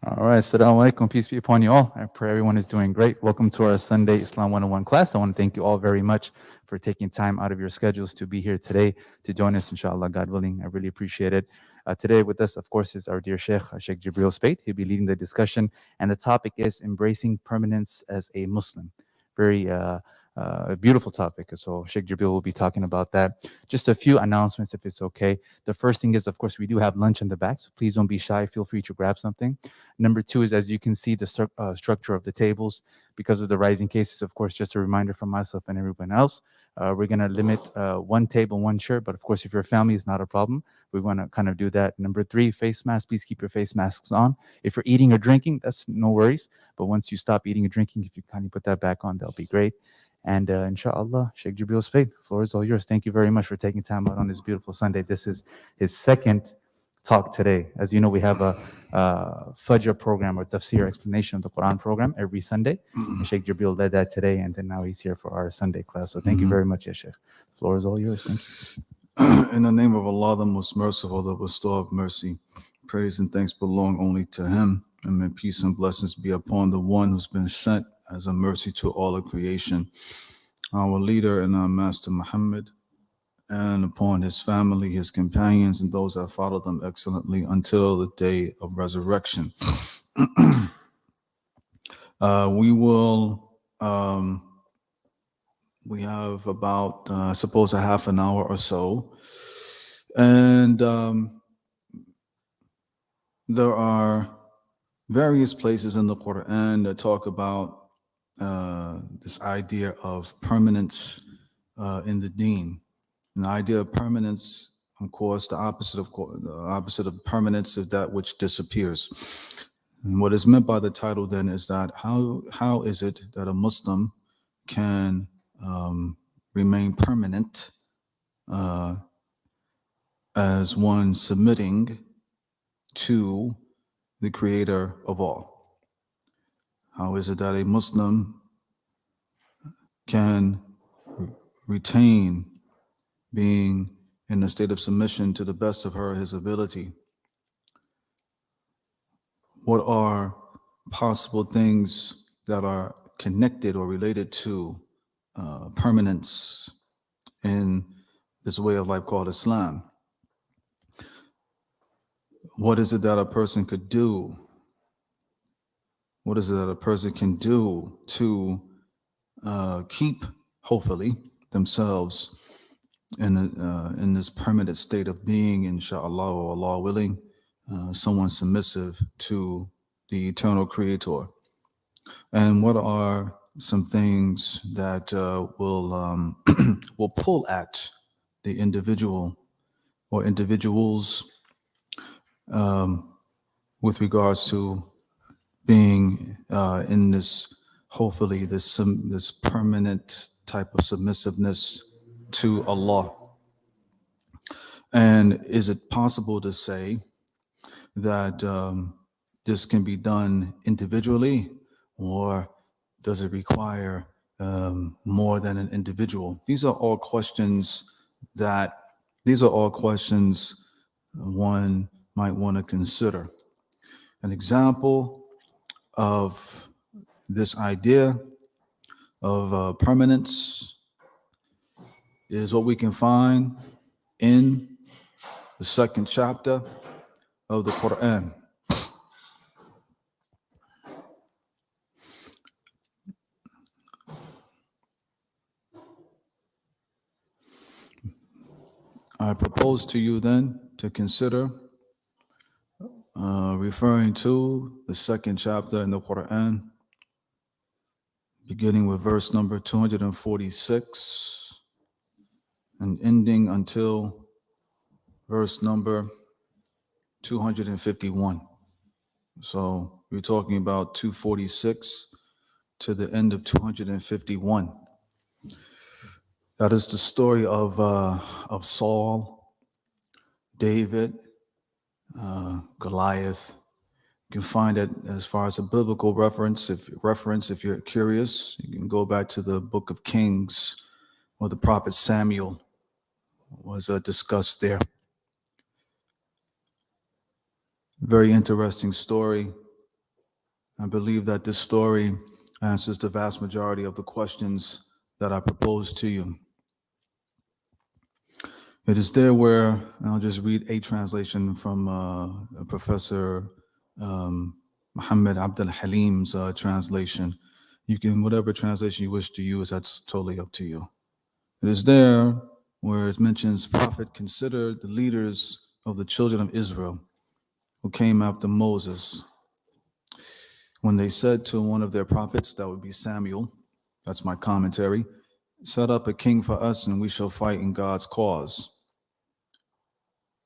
All right, Assalamu alaikum. Peace be upon you all. I pray everyone is doing great. Welcome to our Sunday Islam 101 class. I want to thank you all very much for taking time out of your schedules to be here today to join us, inshallah, God willing. I really appreciate it. Today with us, of course, is our dear Sheikh, Sheikh Jibreel Speight. He'll be leading the discussion, and the topic is embracing permanence as a Muslim. Very beautiful topic. So Sheikh Jibreel will be talking about that. Just a few announcements, if it's okay. The first thing is, of course, we do have lunch in the back, so please don't be shy. Feel free to grab something. Number two is, as you can see, the structure of the tables. Because of the rising cases, of course, just a reminder from myself and everyone else, we're going to limit one table, one chair. But of course, if your family is not a problem, we want to kind of do that. Number three, face masks. Please keep your face masks on. If you're eating or drinking, that's no worries. But once you stop eating or drinking, if you kindly put that back on, that'll be great. And inshallah, Sheikh Jibreel Speight, the floor is all yours. Thank you very much for taking time out on this beautiful Sunday. This is his second talk today. As you know, we have a Fajr program or tafsir explanation of the Quran program every Sunday. And Sheikh Jibreel led that today, and then now he's here for our Sunday class. So thank you very much, ya Sheikh. The floor is all yours. Thank you. In the name of Allah, the most merciful, the bestower of mercy, praise and thanks belong only to Him. And may peace and blessings be upon the one who's been sent as a mercy to all of creation, our leader and our master Muhammad, and upon his family, his companions, and those that follow them excellently until the day of resurrection. We have about, I suppose, a half an hour or so. And there are various places in the Quran that talk about this idea of permanence in the deen. And the idea of permanence, of course, the opposite of permanence is that which disappears. And what is meant by the title then is that how is it that a Muslim can remain permanent as one submitting to the creator of all? How is it that a Muslim can retain being in a state of submission to the best of his ability? What are possible things that are connected or related to permanence in this way of life called Islam? What is it that a person could do? What is it that a person can do to keep, hopefully, themselves in this permanent state of being, inshallah, or Allah willing, someone submissive to the eternal creator? And what are some things that will will pull at the individual or individuals with regards to being in this, hopefully, this permanent type of submissiveness to Allah? And is it possible to say that this can be done individually, or does it require more than an individual? These are all questions one might want to consider. An example of this idea of permanence is what we can find in the second chapter of the Quran. I propose to you then to consider referring to the second chapter in the Quran, beginning with verse number 246 and ending until verse number 251. So we're talking about 246 to the end of 251. That is the story of Saul, David, Goliath. You can find it as far as a biblical reference. If you're curious, you can go back to the book of Kings, where the prophet Samuel was discussed there. Very interesting story. I believe that this story answers the vast majority of the questions that I proposed to you. It is there where, and I'll just read a translation from Professor Muhammad Abdul Halim's translation. You can, whatever translation you wish to use, that's totally up to you. It is there where it mentions Prophet considered the leaders of the children of Israel who came after Moses. When they said to one of their prophets, that would be Samuel, that's my commentary, set up a king for us and we shall fight in God's cause.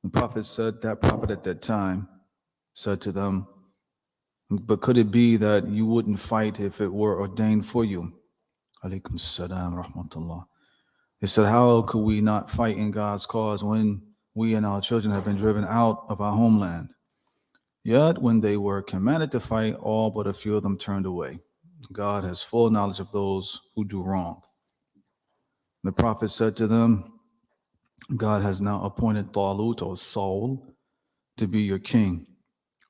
The prophet said, that prophet at that time said to them, but could it be that you wouldn't fight if it were ordained for you? Alaykum salam rahmatullah. They said, how could we not fight in God's cause when we and our children have been driven out of our homeland? Yet when they were commanded to fight, all but a few of them turned away. God has full knowledge of those who do wrong. The prophet said to them, God has now appointed Talut or Saul to be your king,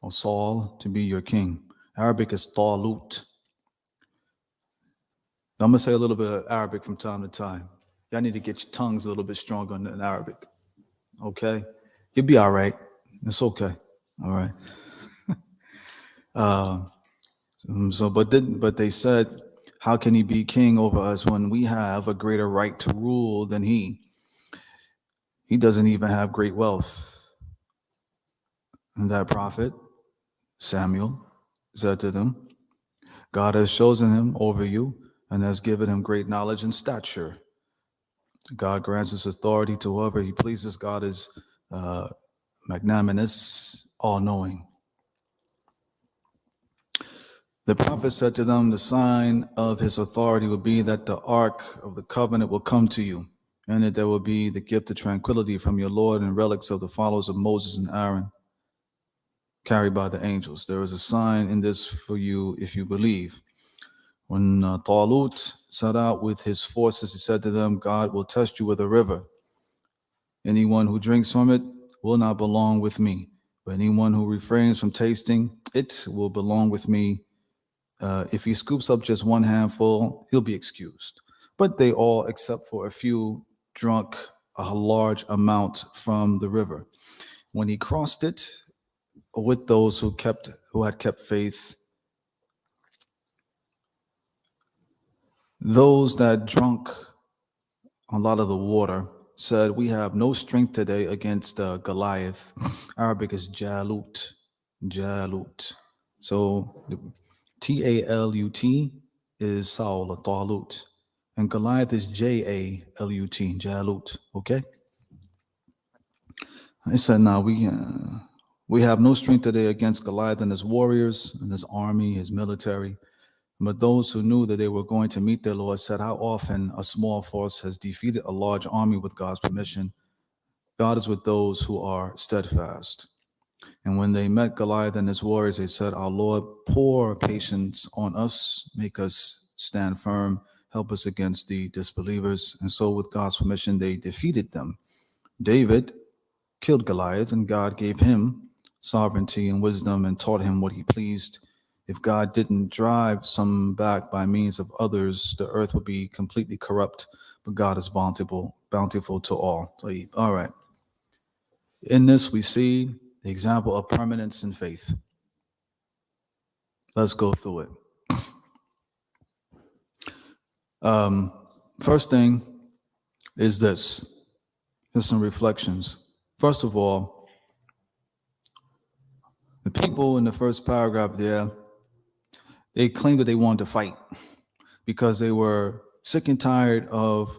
or Saul to be your king. Arabic is Talut. I'm going to say a little bit of Arabic from time to time. Y'all need to get your tongues a little bit stronger in Arabic. Okay? You'll be all right. It's okay. All right. But they said, how can he be king over us when we have a greater right to rule than he? He doesn't even have great wealth. And that prophet, Samuel, said to them, God has chosen him over you and has given him great knowledge and stature. God grants his authority to whoever he pleases. God is magnanimous, all-knowing. The prophet said to them, the sign of his authority will be that the ark of the covenant will come to you, and that there will be the gift of tranquility from your Lord and relics of the followers of Moses and Aaron, carried by the angels. There is a sign in this for you if you believe. When Talut set out with his forces, he said to them, God will test you with a river. Anyone who drinks from it will not belong with me, but anyone who refrains from tasting it will belong with me. If he scoops up just one handful, he'll be excused. But they all, except for a few, drunk a large amount from the river. When he crossed it with those who had kept faith, those that drunk a lot of the water said, we have no strength today against Goliath. Arabic is Jalut. Jalut. So Talut is Saul or Talut. And Goliath is Jalut, Jalut. Okay? I said, now we have no strength today against Goliath and his warriors and his army, his military. But those who knew that they were going to meet their Lord said, how often a small force has defeated a large army with God's permission. God is with those who are steadfast. And when they met Goliath and his warriors, they said, our Lord, pour patience on us, make us stand firm, help us against the disbelievers. And so with God's permission, they defeated them. David killed Goliath, and God gave him sovereignty and wisdom and taught him what he pleased. If God didn't drive some back by means of others, the earth would be completely corrupt, but God is bountiful to all. All right. In this, we see the example of permanence in faith. Let's go through it. First thing is this. Here's some reflections. First of all, the people in the first paragraph there, they claimed that they wanted to fight because they were sick and tired of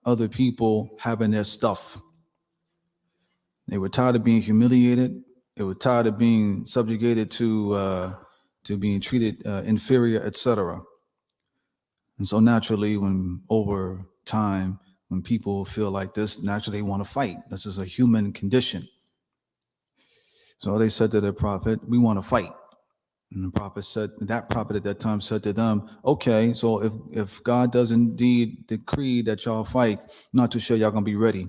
other people having their stuff. They were tired of being humiliated. They were tired of being subjugated to being treated inferior, etc. And so naturally, when over time, when people feel like this, naturally they want to fight. This is a human condition. So they said to their prophet, we want to fight. And that prophet at that time said to them, okay, so if God does indeed decree that y'all fight, I'm not too sure y'all gonna be ready.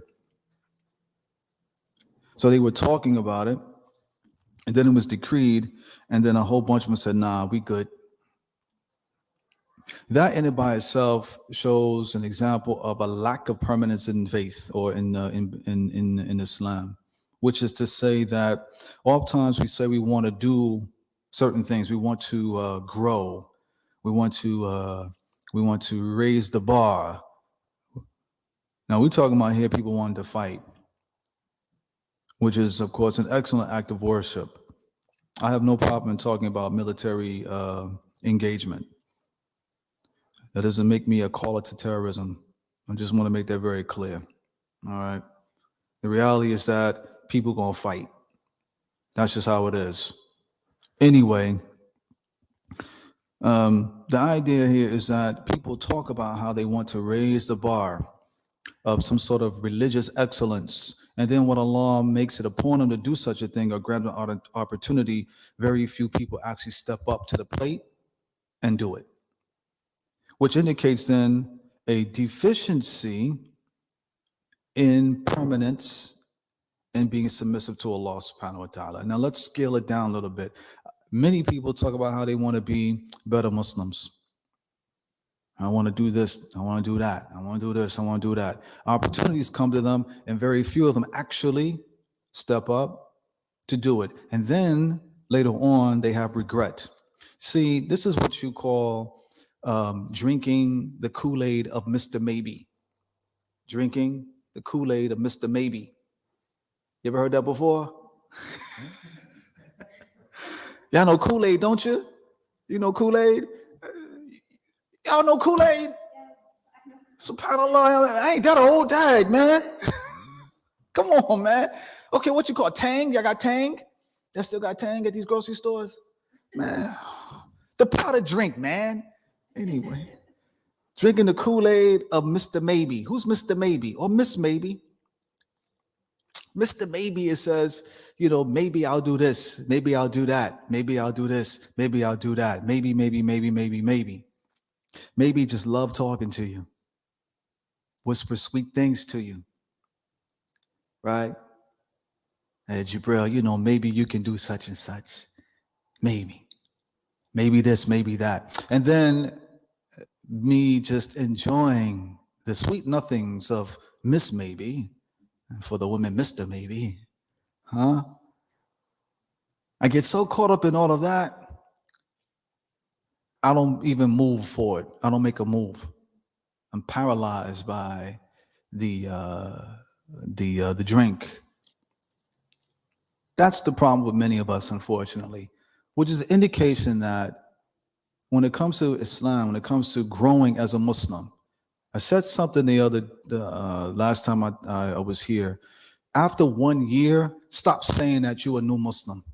So they were talking about it, and then it was decreed, and then a whole bunch of them said, nah, we good. That in and by itself shows an example of a lack of permanence in faith or in Islam, which is to say that oftentimes we say we want to do certain things. We want to grow. We want to raise the bar. Now we're talking about here people wanting to fight, which is of course an excellent act of worship. I have no problem in talking about military engagement. That doesn't make me a caller to terrorism. I just want to make that very clear. All right. The reality is that people gonna fight. That's just how it is. Anyway, the idea here is that people talk about how they want to raise the bar of some sort of religious excellence. And then when Allah makes it upon them to do such a thing or grant an opportunity, very few people actually step up to the plate and do it, which indicates then a deficiency in permanence and being submissive to Allah subhanahu wa ta'ala. Now let's scale it down a little bit. Many people talk about how they want to be better Muslims. I want to do this, I want to do that, I want to do this, I want to do that. Opportunities come to them, and very few of them actually step up to do it. And then later on, they have regret. See, this is what you call drinking the Kool-Aid of Mr. Maybe. Drinking the Kool-Aid of Mr. Maybe. You ever heard that before? Y'all know Kool-Aid, don't you? You know Kool-Aid? Y'all know Kool-Aid? SubhanAllah, ain't that an old dag, man? Come on, man. Okay, what you call Tang? Y'all got Tang? Y'all still got Tang at these grocery stores? Man, the powdered drink, man. Anyway, drinking the Kool-Aid of Mr. Maybe. Who's Mr. Maybe? Or Miss Maybe? Mr. Maybe, it says, you know, maybe I'll do this, maybe I'll do that, maybe I'll do this, maybe I'll do that, maybe. Maybe just love talking to you, whisper sweet things to you, right? Hey, Jibreel, you know, maybe you can do such and such. Maybe this, maybe that. And then me just enjoying the sweet nothings of Miss Maybe, and for the women, Mr. Maybe, huh? I get so caught up in all of that, I don't even move forward. I don't make a move. I'm paralyzed by the drink. That's the problem with many of us, unfortunately, which is an indication that when it comes to Islam, when it comes to growing as a Muslim, I said something last time I was here. After 1 year, stop saying that you're a new Muslim.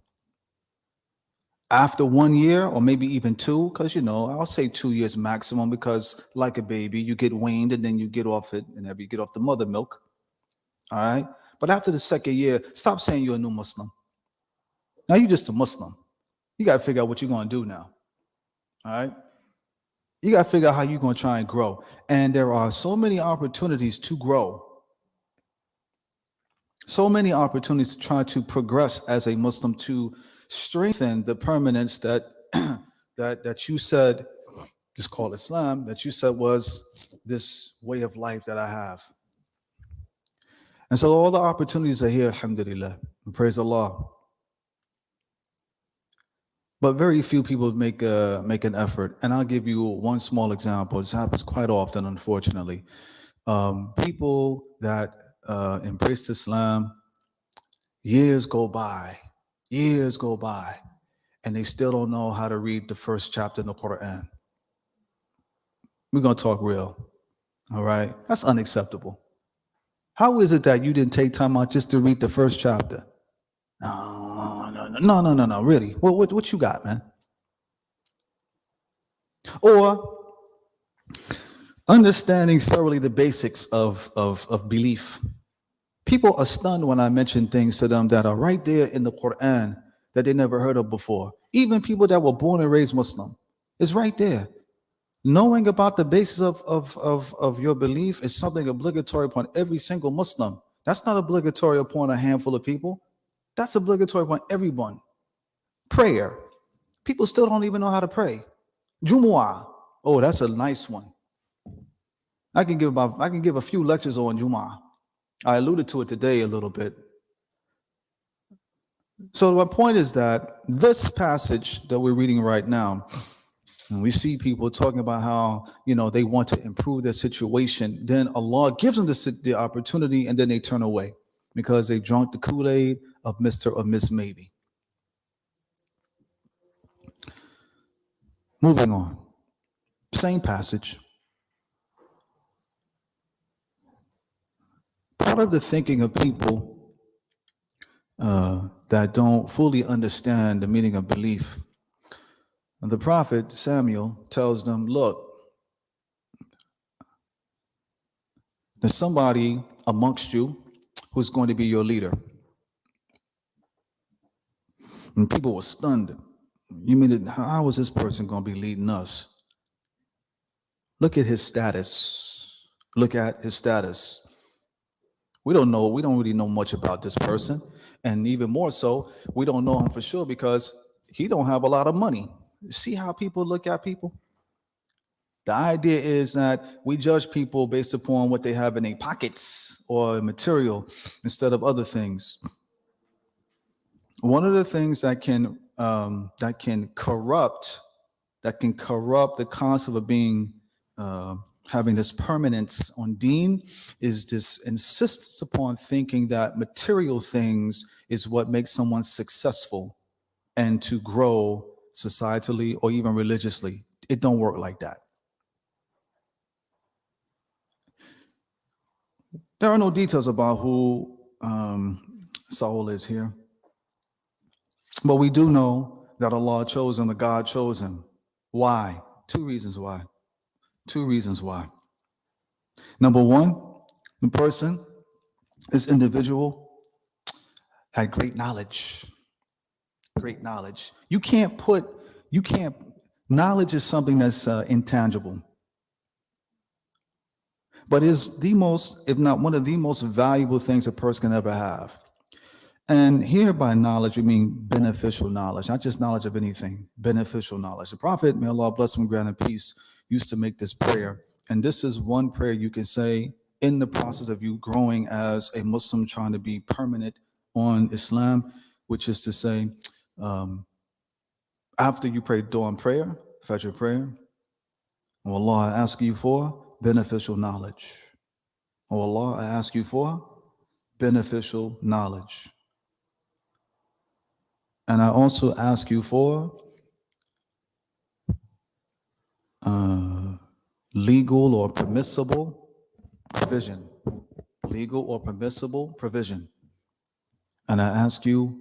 After 1 year, or maybe even two, because, you know, I'll say 2 years maximum, because like a baby, you get weaned and then you get off it, and you get off the mother milk. All right. But after the second year, stop saying you're a new Muslim. Now you're just a Muslim. You got to figure out what you're going to do now. All right. You got to figure out how you're going to try and grow. And there are so many opportunities to grow. So many opportunities to try to progress as a Muslim, to strengthen the permanence that that you said, just call Islam, that you said was this way of life that I have. And so all the opportunities are here, alhamdulillah. Praise Allah. But very few people make an effort. And I'll give you one small example. This happens quite often, unfortunately. People that embraced Islam, years go by, and they still don't know how to read the first chapter in the Quran. We're going to talk real, all right? That's unacceptable. How is it that you didn't take time out just to read the first chapter? No, really. What you got, man? Or understanding thoroughly the basics of belief. People are stunned when I mention things to them that are right there in the Quran that they never heard of before. Even people that were born and raised Muslim, it's right there. Knowing about the basis of your belief is something obligatory upon every single Muslim. That's not obligatory upon a handful of people. That's obligatory upon everyone. Prayer. People still don't even know how to pray. Jumu'ah. Oh, that's a nice one. I can give a few lectures on Juma. I alluded to it today a little bit. So my point is that this passage that we're reading right now, and we see people talking about how, they want to improve their situation, then Allah gives them the opportunity, and then they turn away because they drunk the Kool-Aid of Mr. or Miss Maybe. Moving on. Same passage. Part of the thinking of people that don't fully understand the meaning of belief, the prophet Samuel tells them, look, there's somebody amongst you who's going to be your leader. And people were stunned. You mean, how is this person going to be leading us? Look at his status. Look at his status. We don't really know much about this person. And even more so, we don't know him for sure because he don't have a lot of money. See how people look at people? The idea is that we judge people based upon what they have in their pockets or material instead of other things. One of the things that can corrupt the concept of being having this permanence on deen is this insistence upon thinking that material things is what makes someone successful and to grow societally or even religiously. It don't work like that. There are no details about who Saul is here. But we do know that Allah chose him, that God chose him. Why? Two reasons why. Number one, the person, this individual, had great knowledge. Knowledge is something that's intangible. But is the most, if not one of the most valuable things a person can ever have. And here by knowledge, we mean beneficial knowledge, not just knowledge of anything, beneficial knowledge. The Prophet, may Allah bless him, grant him peace, used to make this prayer. And this is one prayer you can say in the process of you growing as a Muslim, trying to be permanent on Islam, which is to say, after you pray dawn prayer, Fajr prayer, oh Allah, I ask you for beneficial knowledge. Oh Allah, I ask you for beneficial knowledge. And I also ask you for legal or permissible provision. Legal or permissible provision. And I ask you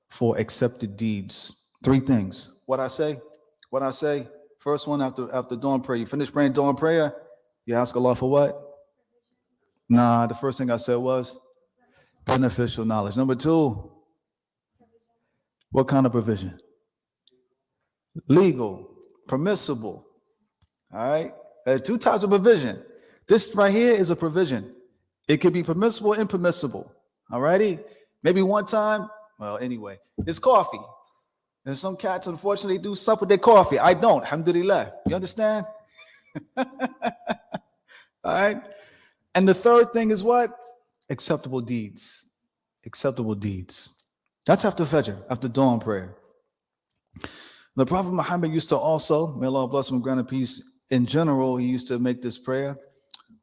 for accepted deeds. Three things. What I say? First one, after dawn prayer, you finish praying dawn prayer, you ask Allah for what? Nah, the first thing I said was beneficial knowledge. Number two, what kind of provision? Legal, permissible. All right? There's two types of provision. This right here is a provision. It could be permissible and impermissible. All righty? Maybe one time, well, anyway, it's coffee. And some cats, unfortunately, do sup with their coffee. I don't, alhamdulillah. You understand? All right? And the third thing is what? Acceptable deeds. Acceptable deeds. That's after Fajr, after dawn prayer. The Prophet Muhammad used to also, may Allah bless him and grant him peace, in general, he used to make this prayer.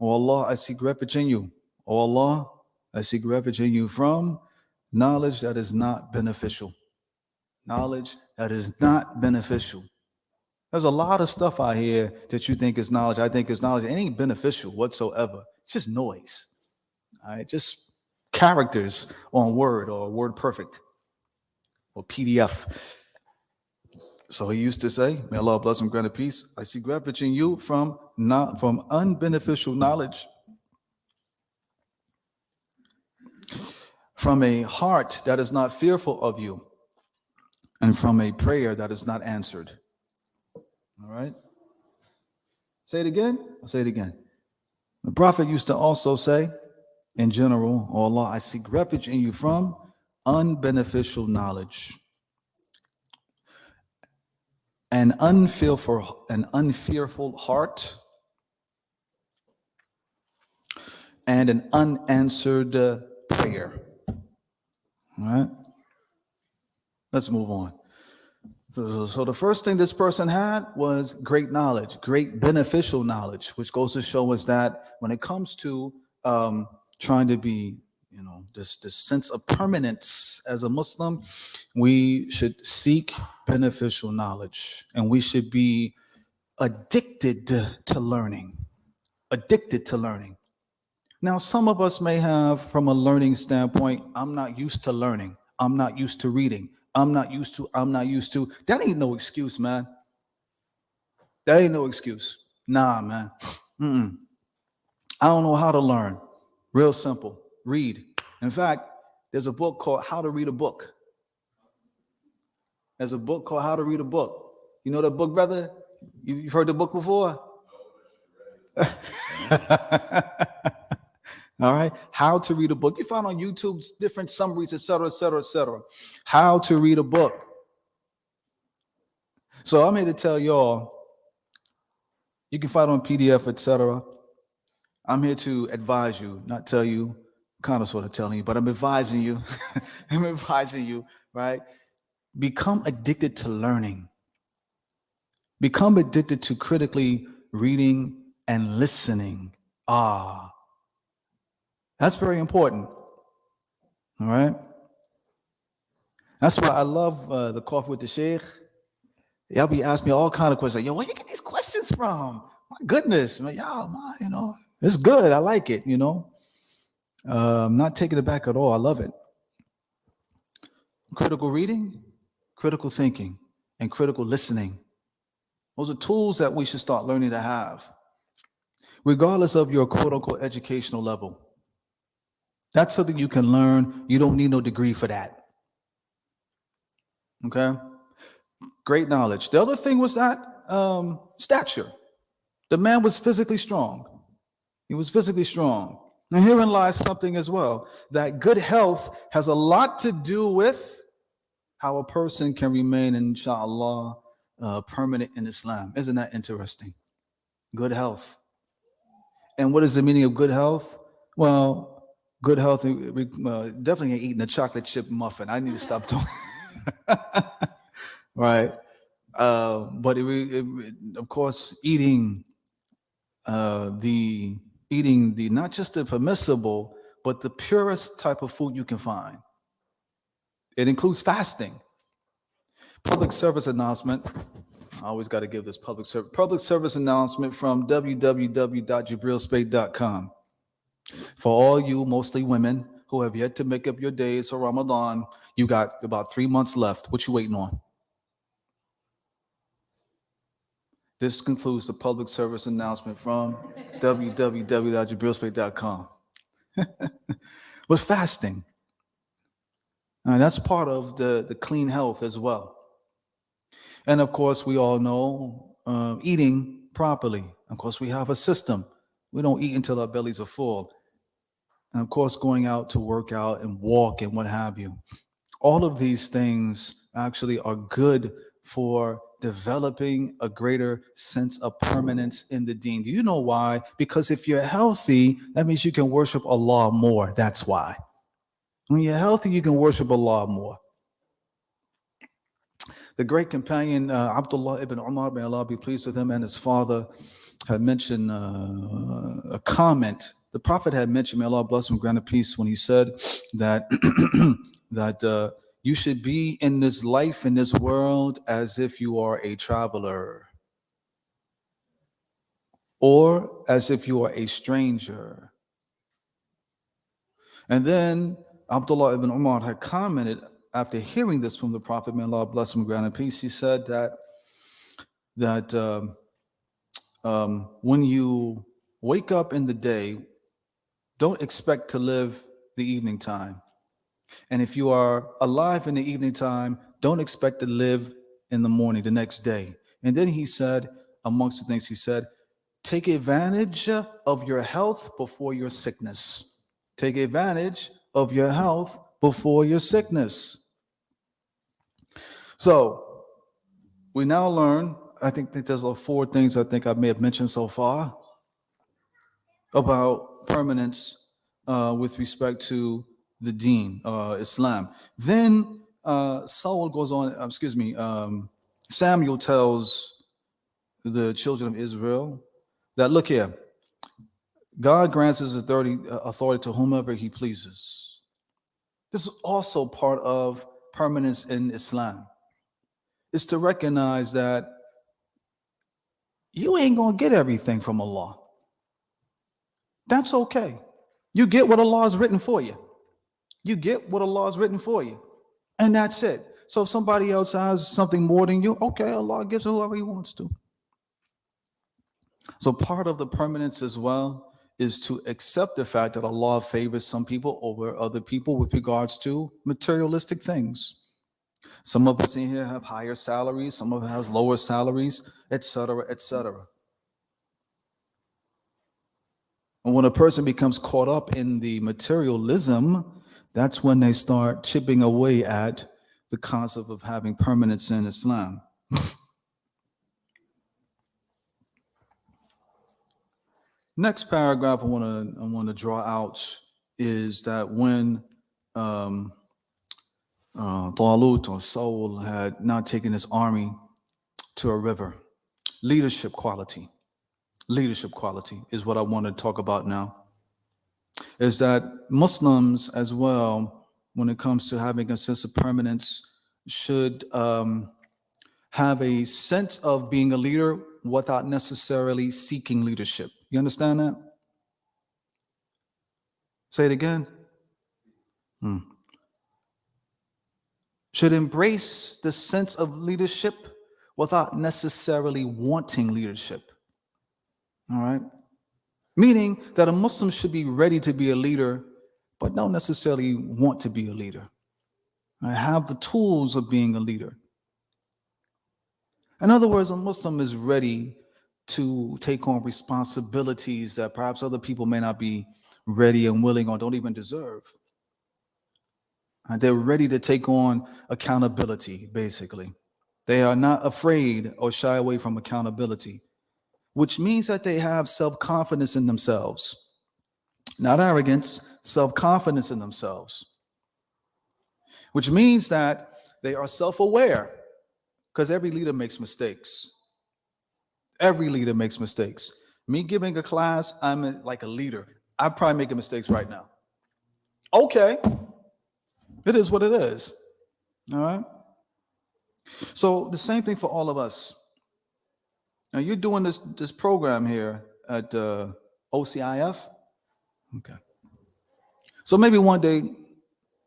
Oh Allah, I seek refuge in you. Oh Allah, I seek refuge in you from knowledge that is not beneficial. Knowledge that is not beneficial. There's a lot of stuff out here that you think is knowledge. I think is knowledge. It ain't beneficial whatsoever. It's just noise. All right, just characters on Word or Word Perfect or PDF. So he used to say, may Allah bless him, grant him peace. I seek refuge in you from unbeneficial knowledge, from a heart that is not fearful of you, and from a prayer that is not answered. All right? Say it again. I'll say it again. The Prophet used to also say, in general, oh Allah, I seek refuge in you from unbeneficial knowledge. an unfearful heart, and an unanswered prayer. All right, let's move on. So the first thing this person had was great knowledge, great beneficial knowledge, which goes to show us that when it comes to trying to be, this sense of permanence as a Muslim, we should seek beneficial knowledge, and we should be addicted to learning. Addicted to learning. Now, some of us may have, from a learning standpoint, I'm not used to learning. I'm not used to reading. I'm not used to. That ain't no excuse, man. That ain't no excuse. Nah, man. I don't know how to learn. Real simple. Read. In fact, there's a book called How to Read a Book. There's a book called How to Read a Book. You know that book, brother? You've heard the book before? All right. How to read a book. You find on YouTube different summaries, et cetera, et cetera, et cetera. How to read a book. So I'm here to tell y'all, you can find on PDF, et cetera. I'm here to advise you, not tell you, kind of sort of telling you, but I'm advising you. I'm advising you, right? Become addicted to learning. Become addicted to critically reading and listening. That's very important. All right. That's why I love the Coffee with the Shaykh. Y'all be asking me all kind of questions. Yo, where you get these questions from? My goodness, man, y'all, it's good. I like it. I'm not taking it back at all. I love it. Critical reading, critical thinking, and critical listening. Those are tools that we should start learning to have, regardless of your quote unquote educational level. That's something you can learn. You don't need no degree for that. Okay? Great knowledge. The other thing was that stature. The man was physically strong. He was physically strong. And herein lies something as well, that good health has a lot to do with how a person can remain, inshallah, permanent in Islam. Isn't that interesting? Good health. And what is the meaning of good health? Well, good health, definitely ain't eating a chocolate chip muffin. I need to stop doing right. But of course, eating the not just the permissible, but the purest type of food you can find. It includes fasting. Public service announcement. I always got to give this public service announcement from www.jibreelspeight.com. For all you, mostly women, who have yet to make up your days for Ramadan, you got about 3 months left. What you waiting on? This concludes the public service announcement from www.jibreelspeight.com. With fasting. That's part of the clean health as well. And of course, we all know eating properly. Of course, we have a system. We don't eat until our bellies are full. And of course, going out to work out and walk and what have you. All of these things actually are good for developing a greater sense of permanence in the deen. Do you know why? Because if you're healthy, that means you can worship Allah more. That's why. When you're healthy, you can worship Allah more. The great companion, Abdullah ibn Umar, may Allah be pleased with him, and his father had mentioned a comment. The Prophet had mentioned, may Allah bless him, grant him peace, when he said that that you should be in this life, in this world, as if you are a traveler, or as if you are a stranger. And then Abdullah ibn Umar had commented, after hearing this from the Prophet, may Allah bless him, grant him peace, he said that when you wake up in the day, don't expect to live the evening time. And if you are alive in the evening time, don't expect to live in the morning, the next day. And then he said, amongst the things he said, take advantage of your health before your sickness. Take advantage of your health before your sickness. So We now learn, I think that there's like 4 things I think I may have mentioned so far about permanence with respect to the deen, Islam. Then Saul goes on, Samuel tells the children of Israel that, look here, God grants his authority to whomever he pleases. This is also part of permanence in Islam. It's to recognize that you ain't going to get everything from Allah. That's okay. You get what Allah has written for you. You get what Allah has written for you. And that's it. So if somebody else has something more than you, okay, Allah gives it whoever he wants to. So part of the permanence as well is to accept the fact that Allah favors some people over other people with regards to materialistic things. Some of us in here have higher salaries, some of us has lower salaries, etc., etc. And when a person becomes caught up in the materialism, that's when they start chipping away at the concept of having permanence in Islam. Next paragraph I want to draw out is that when Talut or Saul had now taken his army to a river, leadership quality is what I want to talk about now. Is that Muslims as well, when it comes to having a sense of permanence, should have a sense of being a leader without necessarily seeking leadership. You understand that? Say it again. Should embrace the sense of leadership without necessarily wanting leadership. All right? Meaning that a Muslim should be ready to be a leader, but don't necessarily want to be a leader. I have the tools of being a leader. In other words, a Muslim is ready to take on responsibilities that perhaps other people may not be ready and willing or don't even deserve. And they're ready to take on accountability, basically. They are not afraid or shy away from accountability, which means that they have self-confidence in themselves. Not arrogance, self-confidence in themselves. Which means that they are self-aware, because every leader makes mistakes. Every leader makes mistakes. Me giving a class, I'm like a leader. I'm probably making mistakes right now. Okay. It is what it is. All right? So the same thing for all of us. Now you're doing this program here at OCIF. Okay. So maybe one day,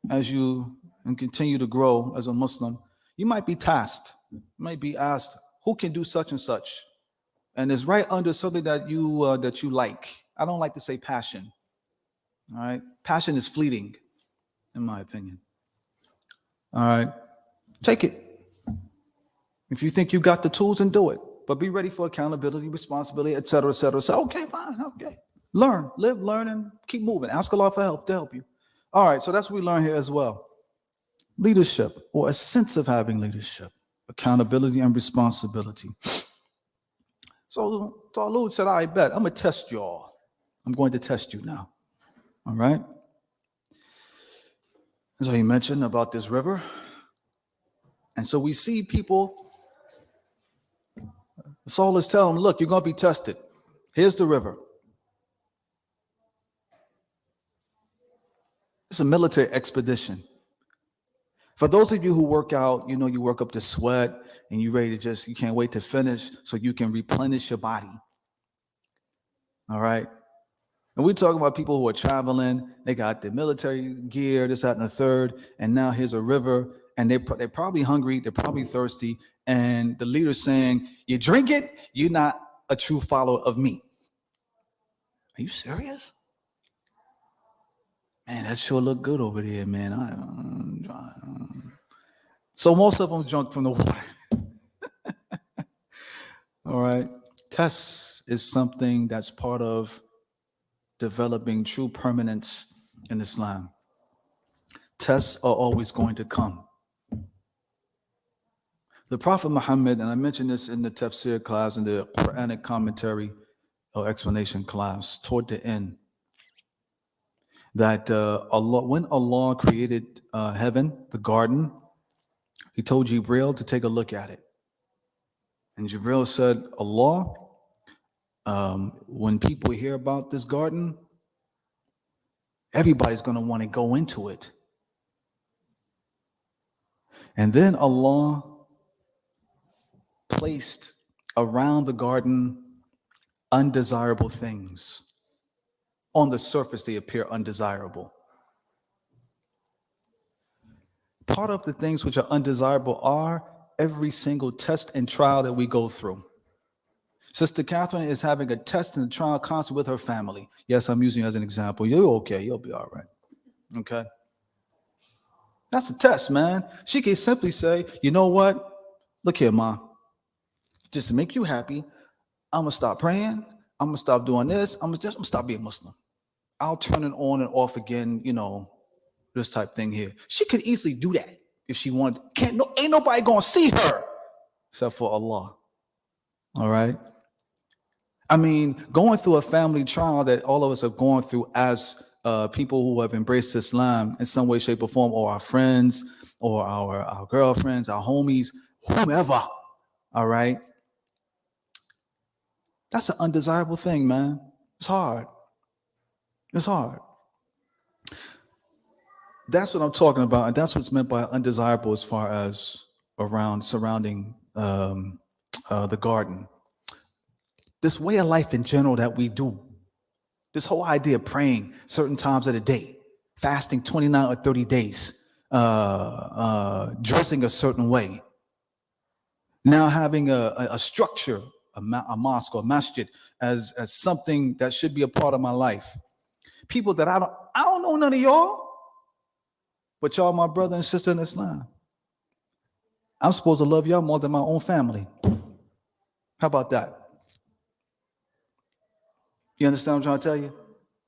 as you continue to grow as a Muslim, you might be tasked, you might be asked, who can do such and such? And it's right under something that you like. I don't like to say passion. All right. Passion is fleeting, in my opinion. All right. Take it. If you think you got the tools, and do it. But be ready for accountability, responsibility, et cetera, et cetera. So, okay, fine, okay. Learn, live, learn, and keep moving. Ask Allah for help to help you. All right, so that's what we learn here as well. Leadership, or a sense of having leadership, accountability and responsibility. So Talut said, I bet, I'm going to test y'all. I'm going to test you now. All right? And so he mentioned about this river. And so we see people, Saul is telling them, look, you're going to be tested. Here's the river. It's a military expedition. For those of you who work out, you know, you work up the sweat and you're ready to you can't wait to finish so you can replenish your body. All right? And we're talking about people who are traveling. They got the military gear, this, that, and the third. And now here's a river. And they're probably hungry. They're probably thirsty. And the leader's saying, you drink it, you're not a true follower of me. Are you serious? Man, that sure look good over there, man. So most of them drunk from the water. All right. Tests is something that's part of developing true permanence in Islam. Tests are always going to come. The Prophet Muhammad, and I mentioned this in the tafsir class, in the Quranic commentary or explanation class, toward the end, that Allah, when Allah created heaven, the garden, He told Jibreel to take a look at it. And Jibreel said, Allah, when people hear about this garden, everybody's going to want to go into it. And then Allah placed around the garden undesirable things. On the surface, they appear undesirable. Part of the things which are undesirable are every single test and trial that we go through. Sister Catherine is having a test and a trial constantly with her family. Yes, I'm using you as an example. You're okay. You'll be all right. Okay? That's a test, man. She can simply say, you know what? Look here, Ma. Just to make you happy, I'm going to stop praying. I'm going to stop doing this. I'm going to stop being Muslim. I'll turn it on and off again, this type thing here. She could easily do that if she wanted. Ain't nobody going to see her except for Allah. All right? I mean, going through a family trial that all of us are going through as people who have embraced Islam in some way, shape, or form, or our friends, or our girlfriends, our homies, whomever, all right? That's an undesirable thing, man. It's hard. It's hard. That's what I'm talking about, and that's what's meant by undesirable as far as surrounding the garden. This way of life in general that we do, this whole idea of praying certain times of the day, fasting 29 or 30 days, dressing a certain way, now having a structure, a mosque or masjid as something that should be a part of my life. People that I don't know none of y'all, but y'all my brother and sister in Islam. I'm supposed to love y'all more than my own family. How about that? You understand what I'm trying to tell you?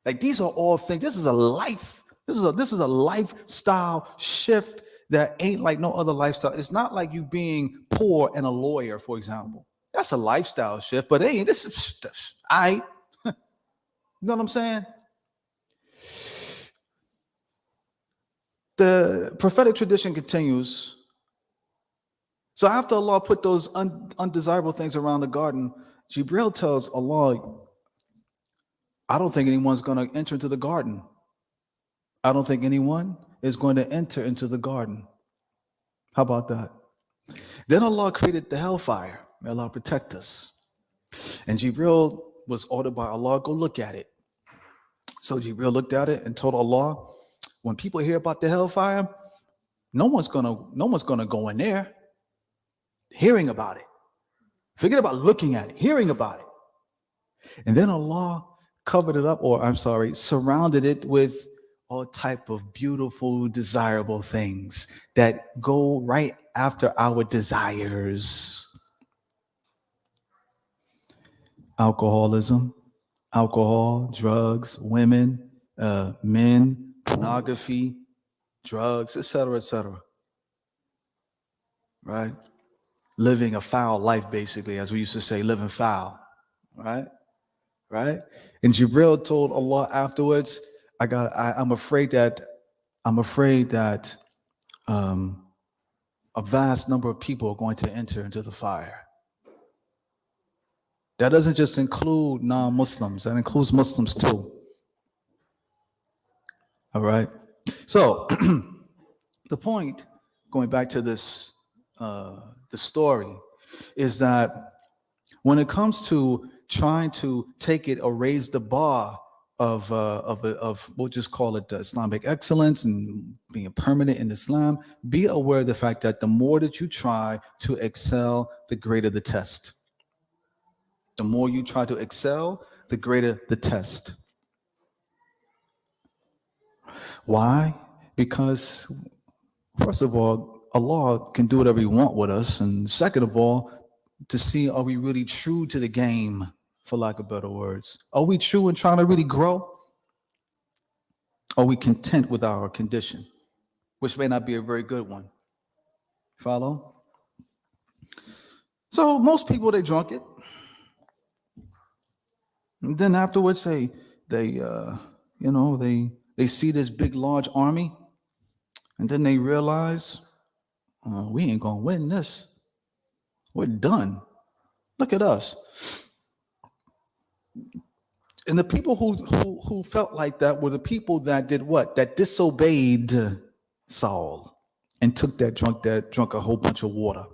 Like, these are all things. This is a life. This is a lifestyle shift that ain't like no other lifestyle. It's not like you being poor and a lawyer, for example. That's a lifestyle shift, but hey, this is you know what I'm saying? The prophetic tradition continues. So after Allah put those undesirable things around the garden, Jibreel tells Allah, I don't think anyone's going to enter into the garden. I don't think anyone is going to enter into the garden. How about that? Then Allah created the hellfire. May Allah protect us. And Jibreel was ordered by Allah, go look at it. So Jibreel looked at it and told Allah, when people hear about the hellfire, no one's gonna go in there hearing about it. Forget about looking at it, hearing about it. And then Allah covered it up, surrounded it with all type of beautiful, desirable things that go right after our desires. Alcoholism, alcohol, drugs, women, men, pornography, drugs, etc., etc. Right? Living a foul life, basically, as we used to say, living foul. Right? Right? And Jibreel told Allah afterwards, I'm afraid that a vast number of people are going to enter into the fire. That doesn't just include non-Muslims, that includes Muslims too. All right. So the point, going back to this, the story, is that when it comes to trying to take it or raise the bar of we'll just call it Islamic excellence and being permanent in Islam, be aware of the fact that the more that you try to excel, the greater the test. The more you try to excel, the greater the test. Why? Because, first of all, Allah can do whatever He wants with us. And second of all, to see, are we really true to the game, for lack of better words? Are we true in trying to really grow? Are we content with our condition, which may not be a very good one? Follow? So most people, they drunk it. And then afterwards, they see this big, large army, and then they realize, we ain't gonna win this. We're done. Look at us. And the people who felt like that were the people that did what? That disobeyed Saul and took drunk a whole bunch of water.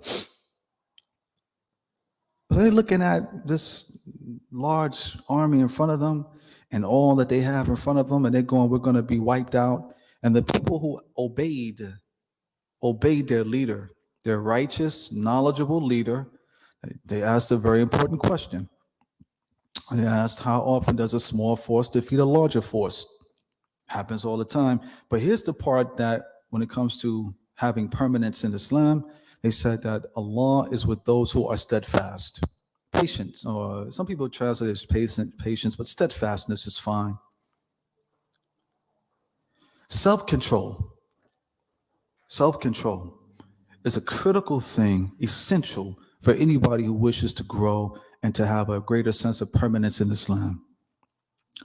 So they're looking at this large army in front of them and all that they have in front of them, and they're going, we're going to be wiped out. And the people who obeyed their leader, their righteous, knowledgeable leader, they asked a very important question. They asked, how often does a small force defeat a larger force? Happens all the time. But here's the part that when it comes to having permanence in Islam, they said that Allah is with those who are steadfast. Patience, or some people translate it as patience, but steadfastness is fine. Self-control. Self-control is a critical thing, essential for anybody who wishes to grow and to have a greater sense of permanence in Islam.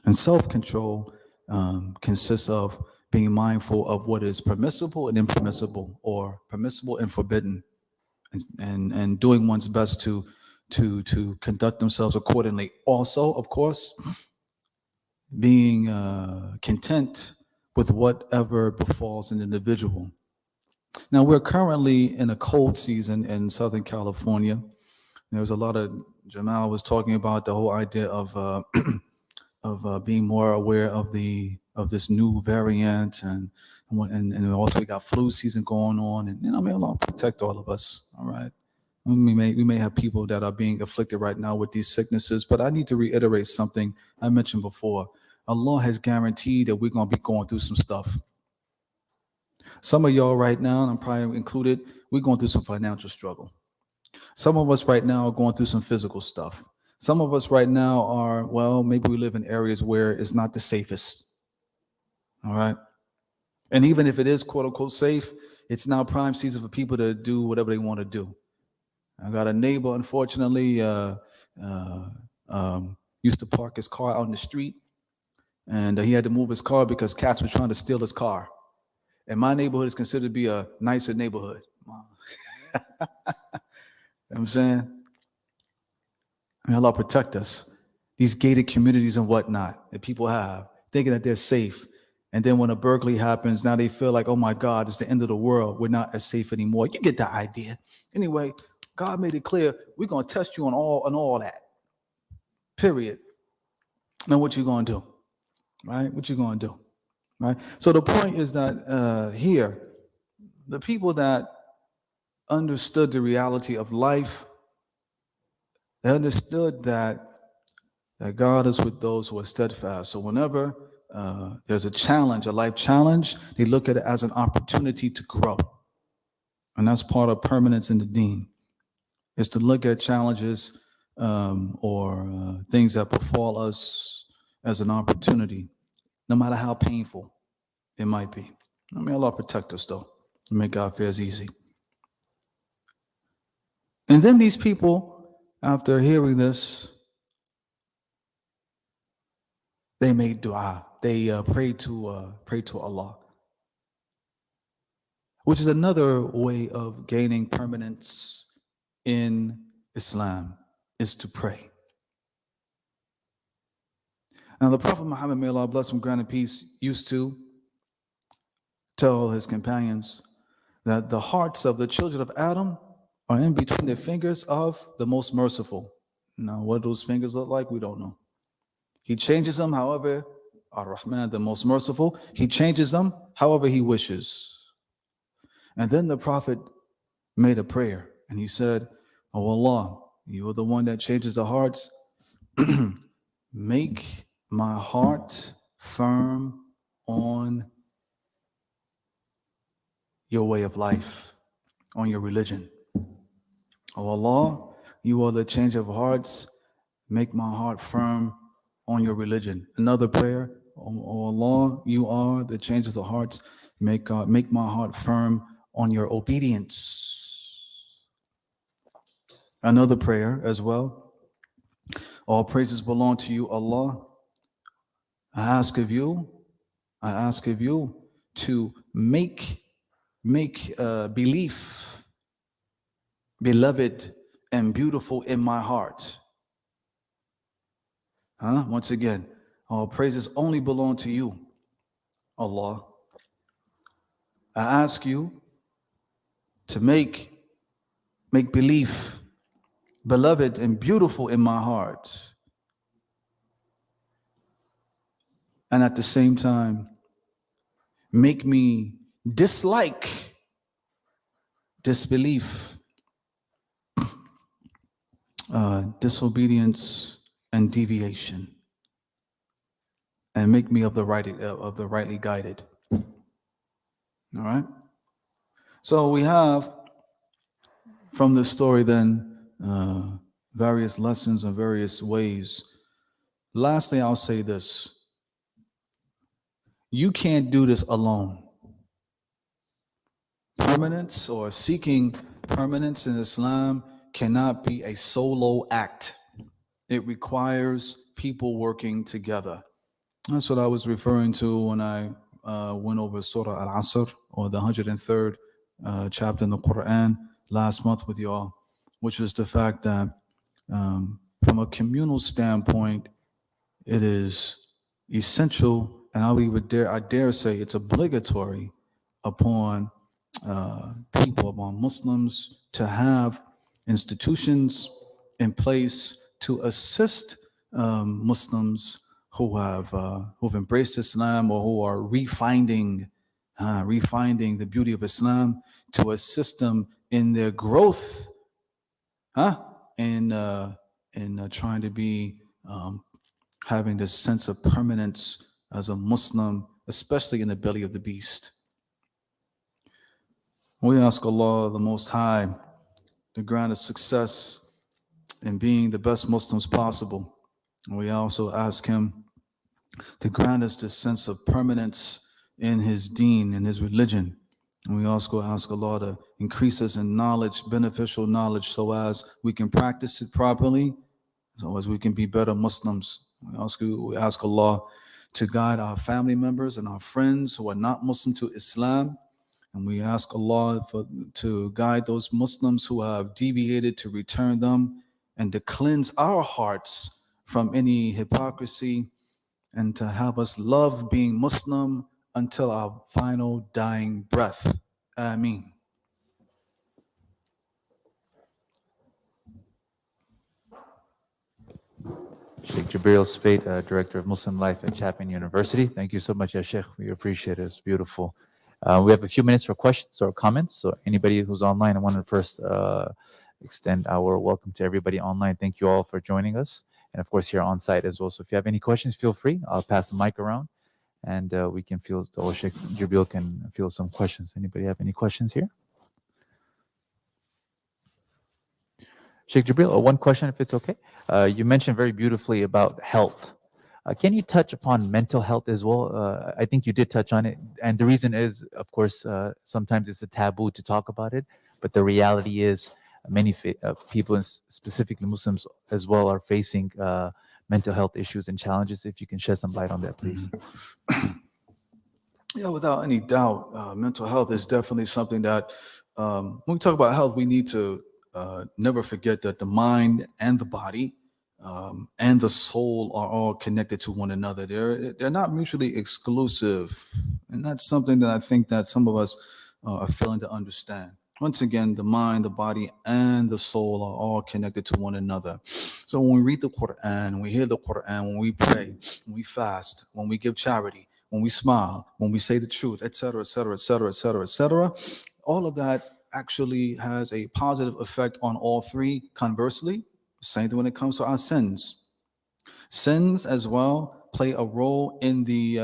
And self-control consists of being mindful of what is permissible and impermissible, or permissible and forbidden, and doing one's best to conduct themselves accordingly. Also, of course, being content with whatever befalls an individual. Now, we're currently in a cold season in Southern California. There was a lot of, Jamal was talking about the whole idea of being more aware of this new variant, and also we got flu season going on, and Allah protect all of us. All right, we may have people that are being afflicted right now with these sicknesses, but I need to reiterate something I mentioned before. Allah has guaranteed that we're going to be going through some stuff. Some of y'all right now, and I'm probably included, we're going through some financial struggle. Some of us right now are going through some physical stuff. Some of us right now are, well, maybe we live in areas where it's not the safest. All right. And even if it is quote unquote safe, it's now prime season for people to do whatever they want to do. I got a neighbor, unfortunately, used to park his car out in the street, and he had to move his car because cats were trying to steal his car. And my neighborhood is considered to be a nicer neighborhood. You know what I'm saying? May Allah protect us. These gated communities and whatnot that people have, thinking that they're safe. And then when a burglary happens, now they feel like, oh my God, it's the end of the world. We're not as safe anymore. You get the idea. Anyway, God made it clear, we're going to test you on all that. Period. Now what you going to do? Right? What you going to do? Right? So the point is that here, the people that understood the reality of life, they understood that God is with those who are steadfast. So whenever there's a challenge, a life challenge, they look at it as an opportunity to grow. And that's part of permanence in the deen, is to look at challenges or things that befall us as an opportunity, no matter how painful it might be. May Allah protect us, though, and make our affairs easy. And then these people, after hearing this, they made dua. They prayed to Allah, which is another way of gaining permanence in Islam, is to pray. Now, the Prophet Muhammad, may Allah bless him, grant him peace, used to tell his companions that the hearts of the children of Adam are in between the fingers of the most merciful. Now, what those fingers look like, we don't know. He changes them however, Ar-Rahman, the most merciful, he changes them however he wishes. And then the Prophet made a prayer, and he said, oh Allah, you are the one that changes the hearts. Make my heart firm on your way of life, on your religion. Oh Allah, you are the change of hearts. Make my heart firm on your religion. Another prayer. Oh Allah, you are the change of the hearts. Make my heart firm on your obedience. Another prayer as well. All praises belong to you, Allah. I ask of you, I ask of you to make belief beloved and beautiful in my heart. Once again, all praises only belong to you, Allah. I ask you to make belief beloved and beautiful in my heart. And at the same time, make me dislike disbelief, disobedience, and deviation, and make me of the rightly guided. All right. So we have from this story then various lessons and various ways. Lastly, I'll say this: you can't do this alone. Permanence or seeking permanence in Islam cannot be a solo act. It requires people working together. That's what I was referring to when I went over Surah Al-Asr, or the 103rd chapter in the Quran last month with y'all, which is the fact that from a communal standpoint, it is essential, and I dare say it's obligatory upon people, upon Muslims, to have institutions in place to assist Muslims who've embraced Islam or who are refinding the beauty of Islam, to assist them in their growth, in trying to be having this sense of permanence as a Muslim, especially in the belly of the beast. We ask Allah, the Most High, to grant us success in being the best Muslims possible. And we also ask Him to grant us this sense of permanence in His deen, in His religion. And we also ask Allah to increase us in knowledge, beneficial knowledge, so as we can practice it properly, so as we can be better Muslims. We ask Allah to guide our family members and our friends who are not Muslim to Islam. And we ask Allah to guide those Muslims who have deviated, to return them, and to cleanse our hearts from any hypocrisy, and to have us love being Muslim until our final dying breath. Ameen. Shaykh Jibreel Speight, Director of Muslim Life at Chapman University. Thank you so much, Ya Sheikh. We appreciate it. It's beautiful. We have a few minutes for questions or comments. So anybody who's online, I want to first extend our welcome to everybody online. Thank you all for joining us. And of course, here on site as well. So if you have any questions, feel free. I'll pass the mic around, and we can field, or Shaykh Jibreel can field some questions. Anybody have any questions here? Sheikh Jibreel, one question, if it's okay. You mentioned very beautifully about health. Can you touch upon mental health as well? I think you did touch on it. And the reason is, of course, sometimes it's a taboo to talk about it. But the reality is many people, specifically Muslims as well, are facing mental health issues and challenges. If you can shed some light on that, please. Yeah, without any doubt, mental health is definitely something that when we talk about health, we need to never forget that the mind and the body and the soul are all connected to one another. They're not mutually exclusive, and that's something that I think that some of us are failing to understand. Once again, the mind, the body, and the soul are all connected to one another. So when we read the Quran, when we hear the Quran, when we pray, when we fast, when we give charity, when we smile, when we say the truth, etc., etc., etc., etc., etc., all of that actually has a positive effect on all three. Conversely, same thing when it comes to our sins. Sins as well play a role in the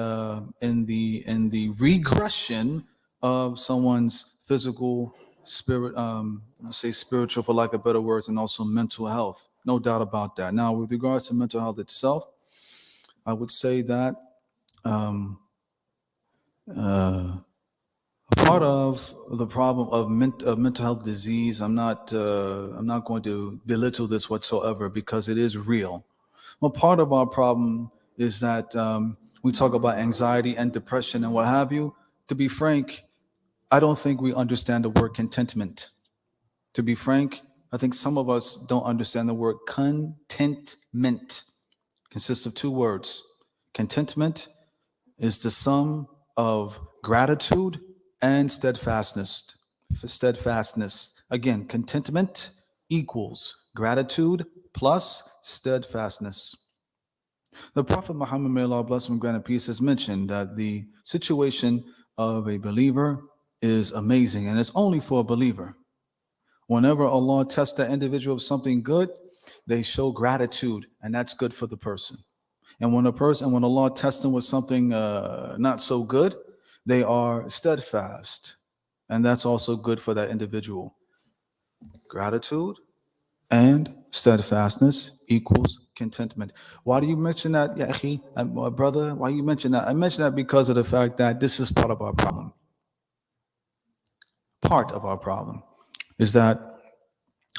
regression of someone's physical, spirit, let's say spiritual, for lack of better words, and also mental health. No doubt about that. Now, with regards to mental health itself, I would say that a part of the problem of mental health disease, I'm not going to belittle this whatsoever because it is real. Well, part of our problem is that we talk about anxiety and depression and what have you. To be frank, I don't think we understand the word contentment. To be frank, I think some of us don't understand the word contentment. It consists of two words. Contentment is the sum of gratitude and steadfastness. Steadfastness. Again, contentment equals gratitude plus steadfastness. The Prophet Muhammad, may Allah bless him and grant him peace, has mentioned that the situation of a believer is amazing, and it's only for a believer. Whenever Allah tests that individual with something good, they show gratitude, and that's good for the person. And when Allah tests them with something not so good, they are steadfast, and that's also good for that individual. Gratitude and steadfastness equals contentment. Why do you mention that, ya akhi, my brother? Why you mention that? I mention that because of the fact that this is part of our problem. Part of our problem is that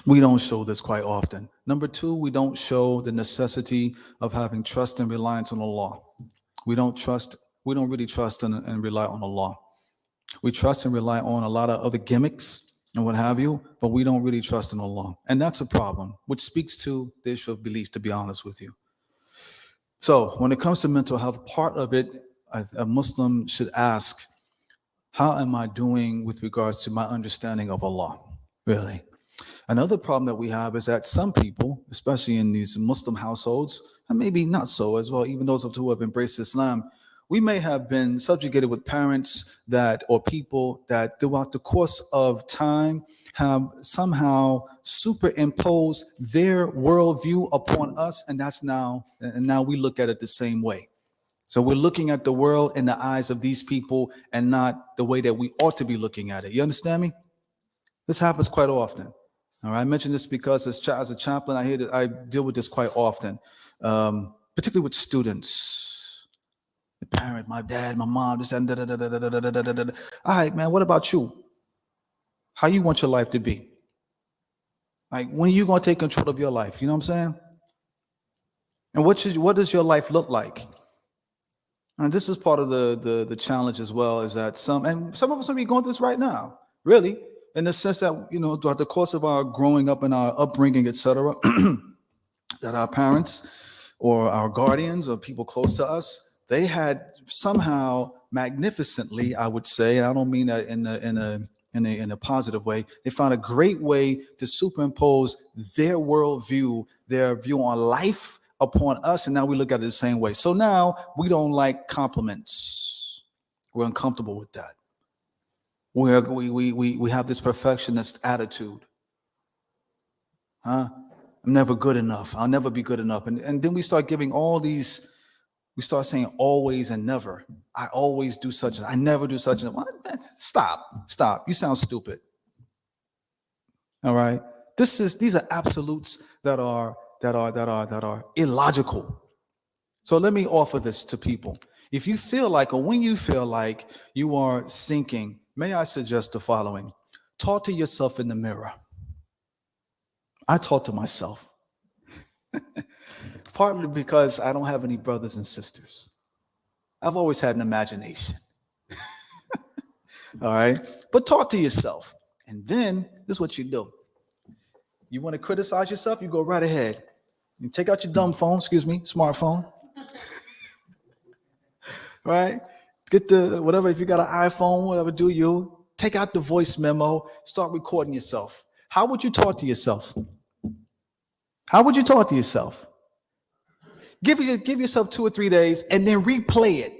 we don't show this quite often. Number two, we don't show the necessity of having trust and reliance on Allah. We don't really trust and rely on Allah. We trust and rely on a lot of other gimmicks and what have you, but we don't really trust in Allah. And that's a problem, which speaks to the issue of belief, to be honest with you. So when it comes to mental health, part of it, a Muslim should ask, how am I doing with regards to my understanding of Allah? Really? Another problem that we have is that some people, especially in these Muslim households, and maybe not so as well, even those of who have embraced Islam, we may have been subjugated with parents or people that throughout the course of time have somehow superimposed their worldview upon us, and now we look at it the same way. So we're looking at the world in the eyes of these people and not the way that we ought to be looking at it. You understand me? This happens quite often. All right, I mention this because as a chaplain, I deal with this quite often, particularly with students. The parent, my dad, my mom, this and da da da da da da da da da. All right, man, what about you? How you want your life to be? Like, when are you going to take control of your life? You know what I'm saying? And what does your life look like? And this is part of the challenge as well, is that some of us are going through this right now, really, in the sense that, throughout the course of our growing up and our upbringing, etc., that our parents or our guardians or people close to us, they had somehow magnificently, I would say, and I don't mean that in a positive way, they found a great way to superimpose their worldview, their view on life upon us, and now we look at it the same way. So now we don't like compliments. We're uncomfortable with that. We have this perfectionist attitude. I'm never good enough. I'll never be good enough. And then we start giving we start saying always and never. I always do such and I never do such and stop. You sound stupid. All right. These are absolutes that are illogical. So let me offer this to people. If you feel like, or when you feel like you are sinking, may I suggest the following: talk to yourself in the mirror. I talk to myself. Partly because I don't have any brothers and sisters. I've always had an imagination. All right? But talk to yourself. And then this is what you do. You want to criticize yourself, you go right ahead. You take out your smartphone. Right? Get whatever, if you got an iPhone, whatever, do you. Take out the voice memo, start recording yourself. How would you talk to yourself? How would you talk to yourself? Give yourself 2 or 3 days and then replay it.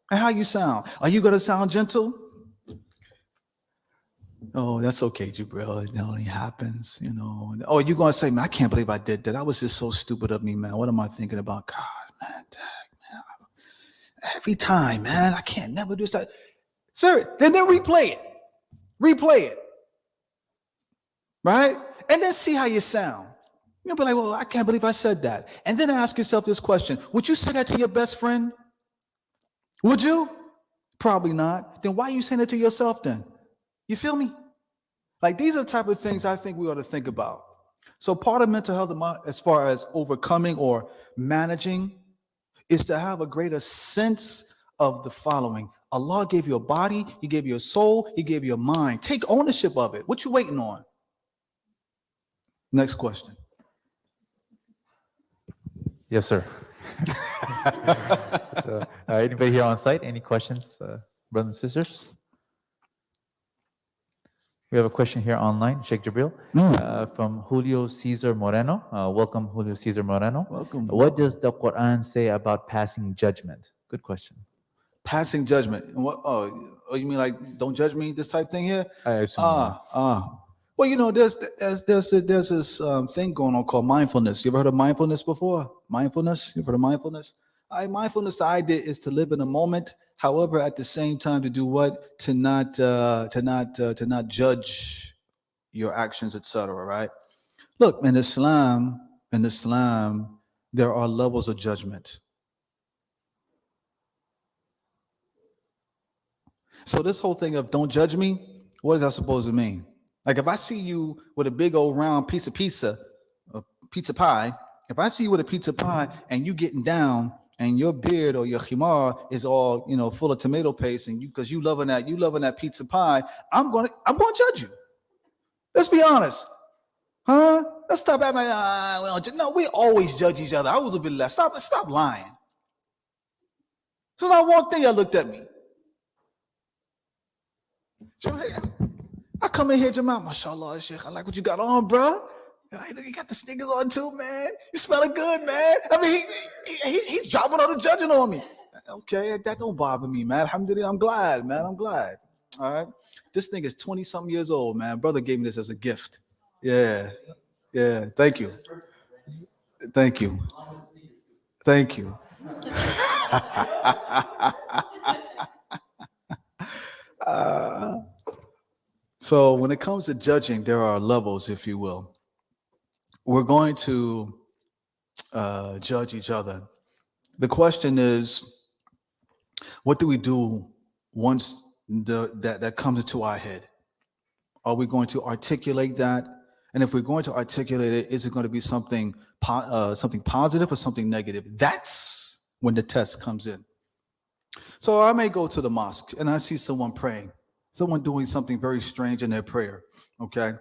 And how you sound? Are you going to sound gentle? Oh, that's okay, Jibreel. It only happens, Oh, you're going to say, man, I can't believe I did that. That was just so stupid of me, man. What am I thinking about? God, man, dang, man. Every time, man, I can't never do that. Sir, then replay it. Replay it. Right? And then see how you sound. You'll be like, well, I can't believe I said that. And then ask yourself this question: would you say that to your best friend? Would you? Probably not. Then why are you saying it to yourself then? You feel me? Like these are the type of things I think we ought to think about. So part of mental health, as far as overcoming or managing, is to have a greater sense of the following. Allah gave you a body, He gave you a soul, He gave you a mind. Take ownership of it. What you waiting on? Next question. Yes, sir. Anybody here on site? Any questions, brothers and sisters? We have a question here online, Shaykh Jibreel, from Julio Cesar Moreno. Welcome, Julio Cesar Moreno. Welcome. What does the Quran say about passing judgment? Good question. Passing judgment. What? Oh, you mean like don't judge me? This type thing here. I assume. Well, you know, there's this thing going on called mindfulness. You ever heard of mindfulness before? Mindfulness. You ever heard of mindfulness? Mindfulness. The idea is to live in a moment. However, at the same time, to do what? To not judge your actions, etc. Right? Look, in Islam, there are levels of judgment. So this whole thing of don't judge me, what is that supposed to mean? Like if I see you with a big old round piece of pizza, a pizza pie, if I see you with a pizza pie and you getting down and your beard or your khimar is all, you know, full of tomato paste and because you loving that pizza pie, I'm gonna judge you. Let's be honest. Huh? Let's stop acting like no, we always judge each other. I was a bit less. Stop lying. So as I walked in, y'all looked at me. I come in here, Jamal, mashallah, Sheikh. I like what you got on, bro. You got the sneakers on too, man. You smelling good, man. I mean, he's dropping all the judging on me. Okay, that don't bother me, man. Alhamdulillah, I'm glad, man. I'm glad. All right. This thing is 20-something years old, man. Brother gave me this as a gift. Yeah. Thank you. Thank you. So when it comes to judging, there are levels, if you will. We're going to judge each other. The question is, what do we do once that comes into our head? Are we going to articulate that? And if we're going to articulate it, is it going to be something positive or something negative? That's when the test comes in. So I may go to the mosque and I see someone praying, someone doing something very strange in their prayer. Okay.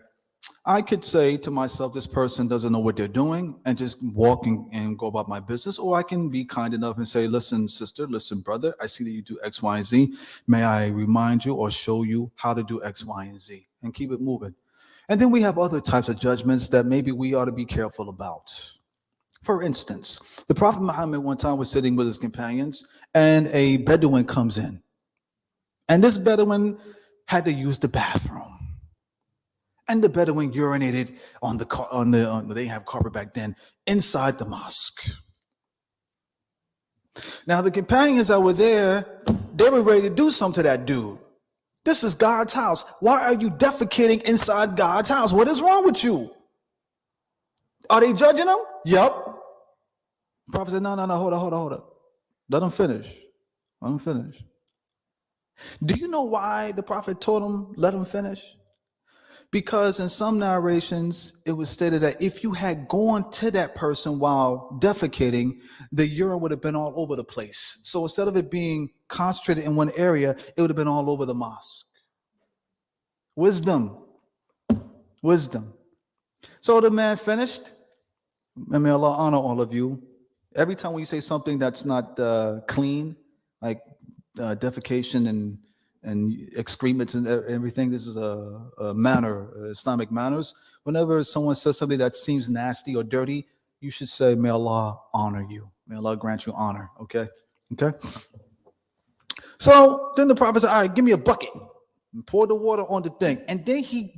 I could say to myself, this person doesn't know what they're doing and just walking and go about my business. Or I can be kind enough and say, listen, sister, listen, brother, I see that you do X, Y, and Z. May I remind you or show you how to do X, Y, and Z and keep it moving. And then we have other types of judgments that maybe we ought to be careful about. For instance, the Prophet Muhammad one time was sitting with his companions and a Bedouin comes in. And this Bedouin had to use the bathroom. And the Bedouin urinated on they have carpet back then, inside the mosque. Now the companions that were there, they were ready to do something to that dude. This is God's house. Why are you defecating inside God's house? What is wrong with you? Are they judging him? Yep. The Prophet said, no, hold up. Let him finish. Do you know why the Prophet told him, let him finish? Because in some narrations, it was stated that if you had gone to that person while defecating, the urine would have been all over the place. So instead of it being concentrated in one area, it would have been all over the mosque. Wisdom. So the man finished. And may Allah honor all of you. Every time when you say something that's not clean, like defecation and excrements and everything, this is a manner, Islamic manners. Whenever someone says something that seems nasty or dirty, you should say, may Allah honor you. May Allah grant you honor. Okay. So then the Prophet said, all right, give me a bucket and pour the water on the thing. And then he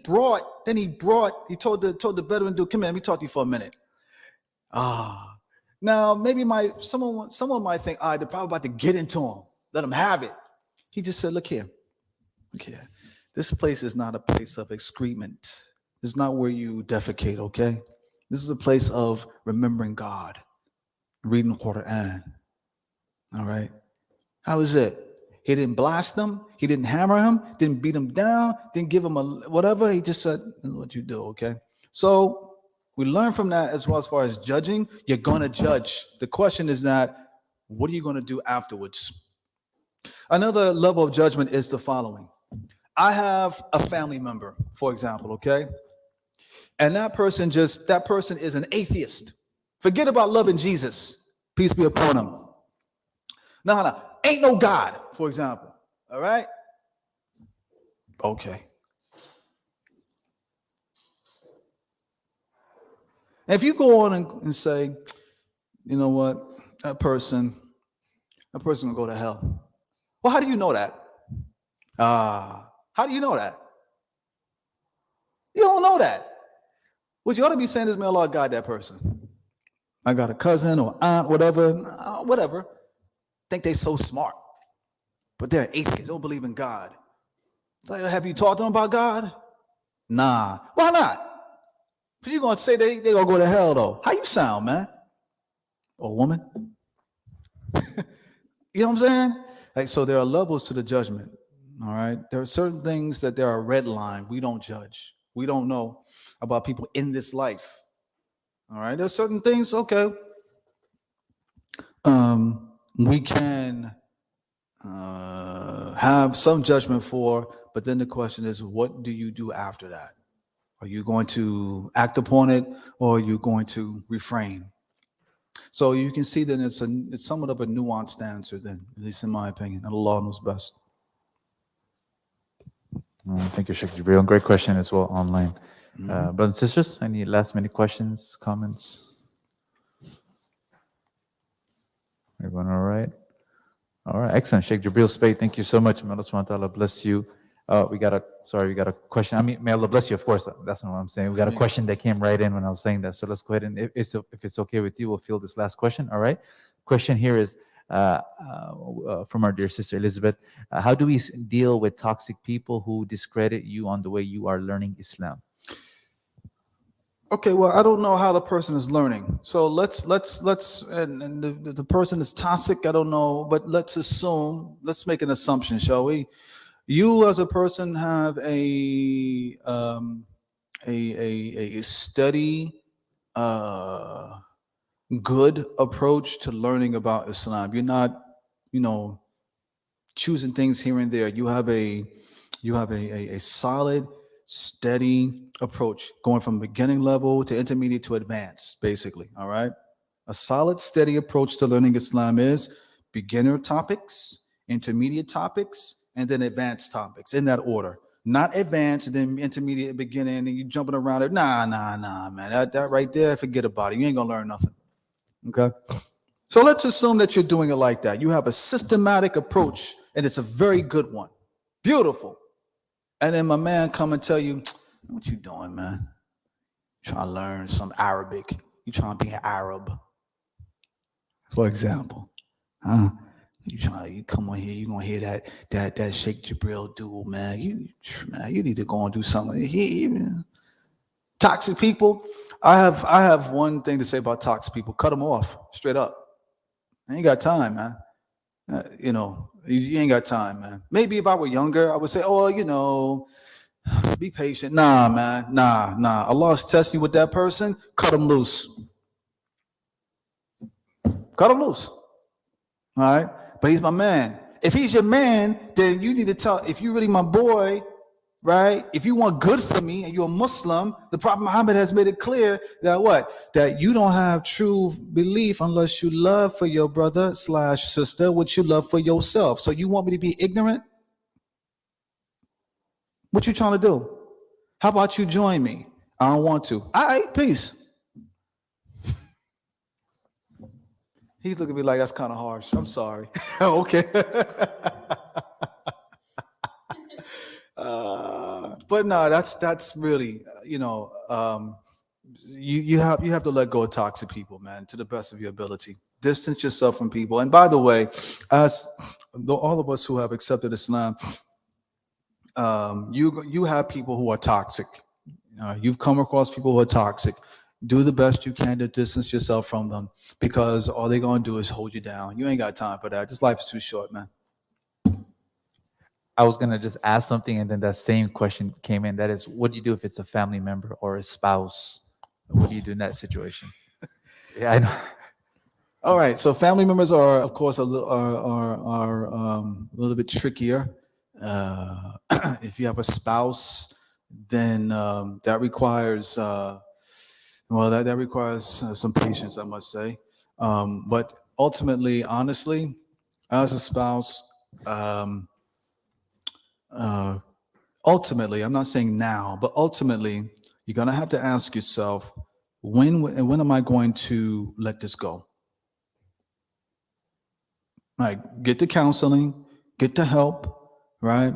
told the Bedouin dude, come here, let me talk to you for a minute. Now maybe someone might think, all right, they're probably about to get into him. Let him have it. He just said, look here. This place is not a place of excrement. It's not where you defecate, okay? This is a place of remembering God, reading the Quran. All right? How is it? He didn't blast them. He didn't hammer him. Didn't beat him down. Didn't give him a whatever. He just said, "This is what you do." Okay. So we learn from that as far as judging. You're gonna judge. The question is not, what are you gonna do afterwards? Another level of judgment is the following. I have a family member, for example, okay? And that person is an atheist. Forget about loving Jesus. Peace be upon him. No, ain't no God, for example. All right? Okay. If you go on and say, you know what, that person will go to hell. Well, how do you know that? How do you know that? You don't know that. What you ought to be saying is, may Allah guide that person. I got a cousin or aunt, whatever. Think they so smart, but they're atheists. They don't believe in God. Like, have you talked to them about God? Nah. Why not? Because you're going to say they going to go to hell, though. How you sound, man? Or woman? You know what I'm saying? Like, so there are levels to the judgment. All right. There are certain things that there are red line. We don't judge. We don't know about people in this life. All right. There's certain things. Okay. We can have some judgment for, but then the question is, what do you do after that? Are you going to act upon it, or are you going to refrain? So you can see that it's somewhat of a nuanced answer, then, at least in my opinion, and Allah knows best. Thank you, Shaykh Jibreel. Great question as well online. Brothers and sisters, any last minute questions, comments? Everyone all right? All right, excellent. Shaykh Jibreel Speight, thank you so much. May Allah subhanahu wa ta'ala bless you. We got a question. I mean, may Allah bless you, of course. That's not what I'm saying. We got a question that came right in when I was saying that. So let's go ahead and, if it's okay with you, we'll field this last question. All right. Question here is from our dear sister Elizabeth. How do we deal with toxic people who discredit you on the way you are learning Islam? Okay, well, I don't know how the person is learning. So let's and the person is toxic. I don't know, but let's make an assumption, shall we? You as a person have a steady, good approach to learning about Islam. You're not, choosing things here and there. You have a solid, steady approach going from beginning level to intermediate to advanced, basically. All right. A solid, steady approach to learning Islam is beginner topics, intermediate topics, and then advanced topics in that order. Not advanced and then intermediate, beginning, and you jumping around there. Nah, man. That right there, forget about it. You ain't gonna learn nothing. Okay. So let's assume that you're doing it like that. You have a systematic approach, and it's a very good one. Beautiful. And then my man come and tell you, what you doing, man? You trying to learn some Arabic. You trying to be an Arab, for example. Huh? You come on here, you gonna hear that Shaykh Jibreel dude, man. You need to go and do something. Toxic people. I have one thing to say about toxic people. Cut them off straight up. I ain't got time, man. You ain't got time, man. Maybe if I were younger, I would say, be patient. Nah, man. Nah. Allah's testing you with that person. Cut him loose. Cut him loose. All right. But he's my man. If he's your man, then you need to tell, if you're really my boy, right? If you want good for me and you're a Muslim, the Prophet Muhammad has made it clear that what? That you don't have true belief unless you love for your brother / sister what you love for yourself. So you want me to be ignorant? What you trying to do? How about you join me? I don't want to. All right, peace. He's looking at me like, that's kind of harsh. I'm sorry. Okay. But no, that's really, you have to let go of toxic people, man, to the best of your ability. Distance yourself from people. And by the way, as all of us who have accepted Islam, you have people who are toxic. You've come across people who are toxic. Do the best you can to distance yourself from them, because all they're going to do is hold you down. You ain't got time for that. This life is too short, man. I was gonna just ask something, and then that same question came in. That is, what do you do if it's a family member or a spouse? What do you do in that situation? Yeah, I know. All right, so family members are, of course, a little bit trickier. If you have a spouse, then that requires that requires some patience, I must say. But ultimately, honestly, as a spouse, um, uh, ultimately, I'm not saying now, but ultimately, you're gonna have to ask yourself, when am I going to let this go? Like, get the counseling, get the help, right?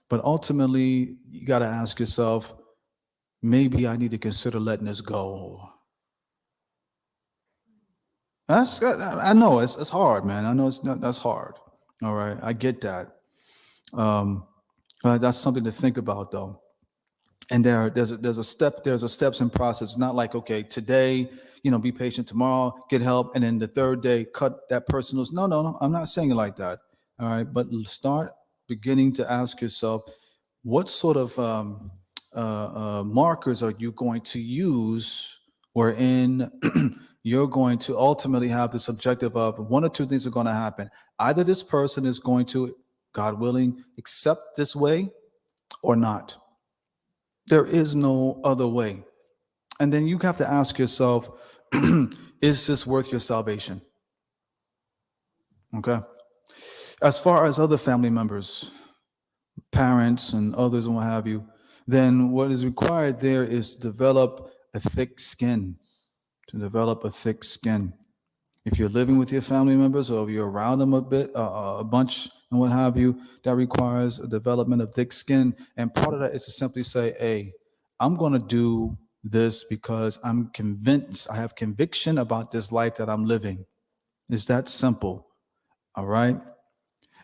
But ultimately, you got to ask yourself, maybe I need to consider letting this go. I know it's hard, man. I know that's hard. All right, I get that. Um, that's something to think about, though. And there's a steps and process. It's not like, okay, today, be patient, tomorrow get help, and then the third day cut that person loose. No, I'm not saying it like that. All right, but start beginning to ask yourself, what sort of markers are you going to use wherein you're going to ultimately have this objective of one or two things are going to happen. Either this person is going to, God willing, accept this way or not. There is no other way. And then you have to ask yourself, is this worth your salvation? Okay. As far as other family members, parents and others and what have you, then what is required there is develop a thick skin, to develop a thick skin. If you're living with your family members or if you're around them a bit, a bunch and what have you, that requires a development of thick skin. And part of that is to simply say, hey, I'm going to do this because I'm convinced, I have conviction about this life that I'm living. It's that simple. All right.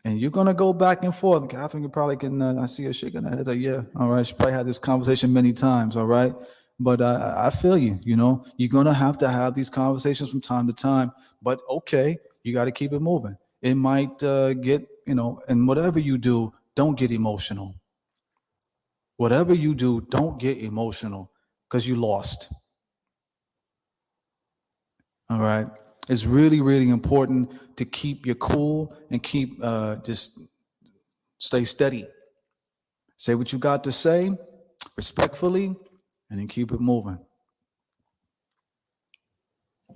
And you're going to go back and forth. Catherine, you probably can, I see her shaking her head. Like, yeah, all right. She probably had this conversation many times. All right. But I feel you, you're going to have these conversations from time to time. But okay, you got to keep it moving. It might get, and whatever you do, don't get emotional. Whatever you do, don't get emotional because you lost. All right. It's really, really important to keep your cool and keep just stay steady. Say what you got to say respectfully and then keep it moving.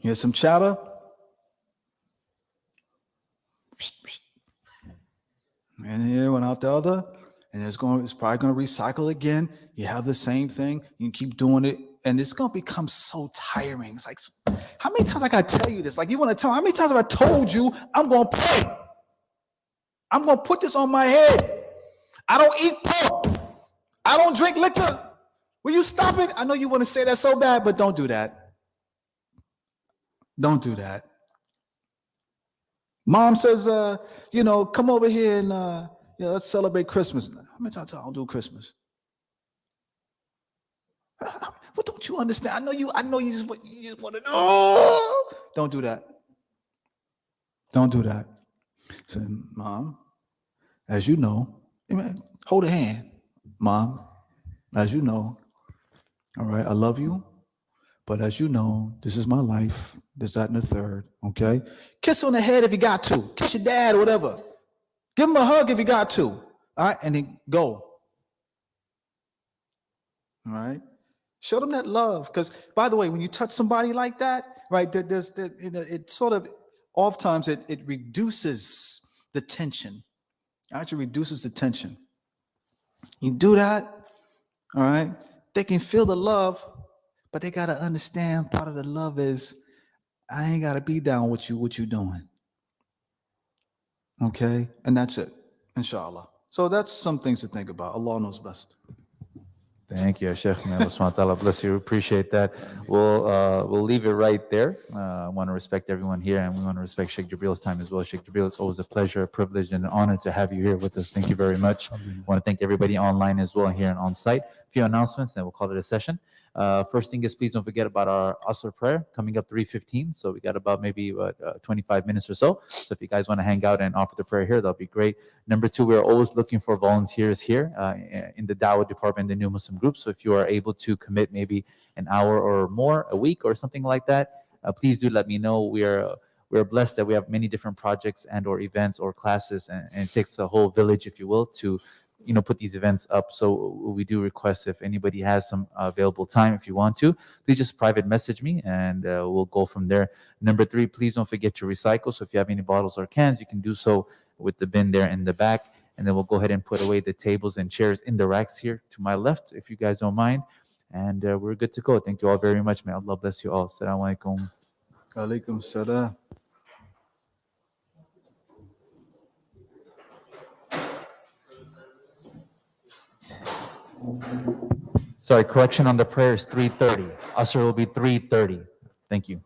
Here's some chatter. And here went out the other. And it's probably going to recycle again. You have the same thing. You can keep doing it. And it's going to become so tiring. It's like, how many times I got to tell you this? Like, you want to tell me, how many times have I told you I'm going to pray? I'm going to put this on my head. I don't eat pork. I don't drink liquor. Will you stop it? I know you want to say that so bad, but don't do that. Don't do that. Mom says, come over here and let's celebrate Christmas. How many times I don't do Christmas? What don't you understand? I know you just want to do. Oh! Don't do that. Don't do that. Say, Mom, as you know, hold a hand. Mom, as you know, all right, I love you. But as you know, this is my life. This, that, and the third. Okay? Kiss on the head if you got to. Kiss your dad or whatever. Give him a hug if you got to. All right? And then go. All right? Show them that love. Because, by the way, when you touch somebody like that, right, it sort of, oftentimes it reduces the tension. Actually reduces the tension. You do that, all right? They can feel the love, but they got to understand part of the love is I ain't got to be down with you, what you doing. Okay? And that's it, inshallah. So that's some things to think about. Allah knows best. Thank you, Sheikh. May Allah subhanahu wa ta'ala bless you. Appreciate that. We'll leave it right there. I want to respect everyone here, and we want to respect Shaykh Jibreel's time as well. Shaykh Jibreel, it's always a pleasure, a privilege, and an honor to have you here with us. Thank you very much. I want to thank everybody online as well here and on site. A few announcements, and we'll call it a session. First thing is, please don't forget about our Asr prayer coming up 3:15. So we got about maybe 25 minutes or so. So if you guys want to hang out and offer the prayer here, that'll be great. Number two, we're always looking for volunteers here in the Dawah department, the New Muslim group. So if you are able to commit maybe an hour or more a week or something like that, please do let me know. We're blessed that we have many different projects and or events or classes, and it takes a whole village, if you will, to put these events up. So we do request, if anybody has some available time, if you want to, please just private message me, and we'll go from there. Number three, please don't forget to recycle. So if you have any bottles or cans, you can do so with the bin there in the back, and then we'll go ahead and put away the tables and chairs in the racks here to my left, if you guys don't mind. And we're good to go. Thank you all very much. May Allah bless you all. Assalamu alaikum. Alaikum salam. Sorry, correction on the prayer is 3:30. Asr will be 3:30. Thank you.